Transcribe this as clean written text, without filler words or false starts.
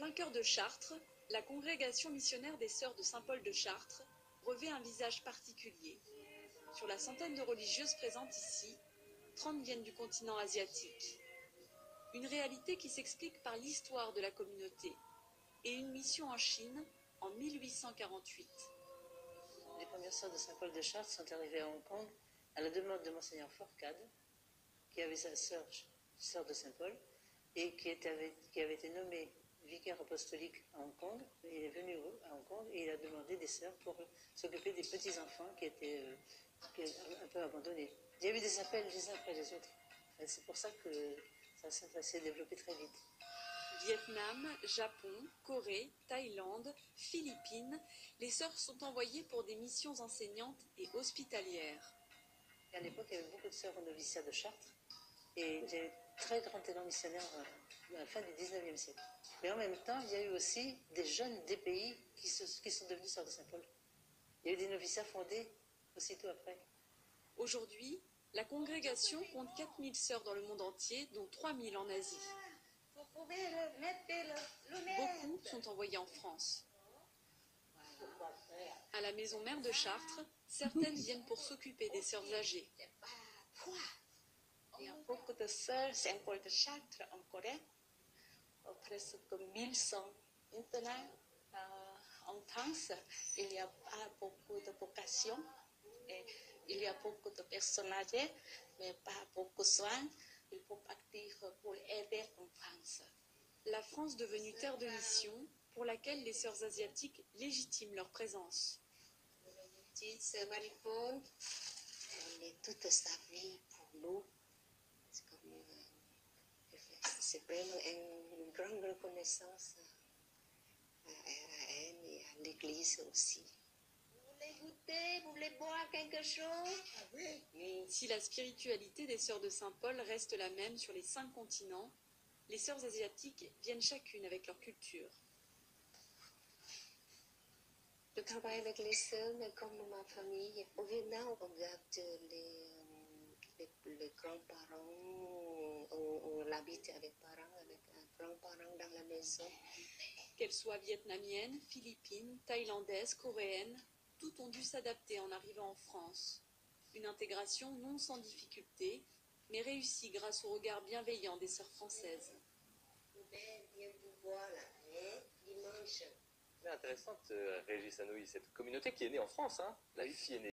plein cœur de Chartres, la congrégation missionnaire des Sœurs de Saint-Paul de Chartres revêt un visage particulier. Sur la centaine de religieuses présentes ici, 30 viennent du continent asiatique. Une réalité qui s'explique par l'histoire de la communauté et une mission en Chine en 1848. Les premières sœurs de Saint-Paul de Chartres sont arrivées à Hong Kong à la demande de Monseigneur Fourcade, qui avait sa sœur de Saint-Paul, et qui avait été nommé vicaire apostolique à Hong Kong. Il est venu à Hong Kong et il a demandé des sœurs pour s'occuper des petits-enfants qui étaient un peu abandonnés. Il y a eu des appels les uns après les autres. C'est pour ça que ça s'est développé très vite. Vietnam, Japon, Corée, Thaïlande, Philippines, les sœurs sont envoyées pour des missions enseignantes et hospitalières. À l'époque, il y avait beaucoup de sœurs au noviciat de Chartres et il y a eu très grand élan missionnaire à la fin du 19e siècle. Mais en même temps, il y a eu aussi des jeunes des pays qui sont devenus sœurs de Saint-Paul. Il y a eu des noviciats fondés aussitôt après. Aujourd'hui, la congrégation compte 4000 sœurs dans le monde entier, dont 3000 en Asie. Beaucoup sont envoyés en France. À la maison mère de Chartres, certaines viennent pour s'occuper des sœurs âgées. Il y a beaucoup de sœurs Saint-Paul de Chartres en Corée, presque 1100. Maintenant, en France, il y a pas beaucoup de vocations. Et il y a beaucoup de personnes âgées, mais pas beaucoup de soins. Il faut partir pour aider en France. La France devenue terre de mission, pour laquelle les sœurs asiatiques légitiment leur présence. Sœur Marie-Paul, elle est toute sa vie pour nous. C'est vraiment une grande reconnaissance à elle et à l'Église aussi. Vous voulez goûter, vous voulez boire quelque chose? Oui. Si la spiritualité des sœurs de Saint-Paul reste la même sur les 5 continents, les sœurs asiatiques viennent chacune avec leur culture. Je travaille avec les sœurs, mais comme ma famille. Au Vietnam, on garde les grands-parents, on habite avec parents, avec un grand-parent dans la maison. Qu'elles soient vietnamiennes, philippines, thaïlandaises, coréennes, toutes ont dû s'adapter en arrivant en France. Une intégration non sans difficulté, mais réussie grâce au regard bienveillant des sœurs françaises. Viens vous voir là, dimanche. C'est intéressante, Régis Anouilh, cette communauté qui est née en France, hein. La fille est née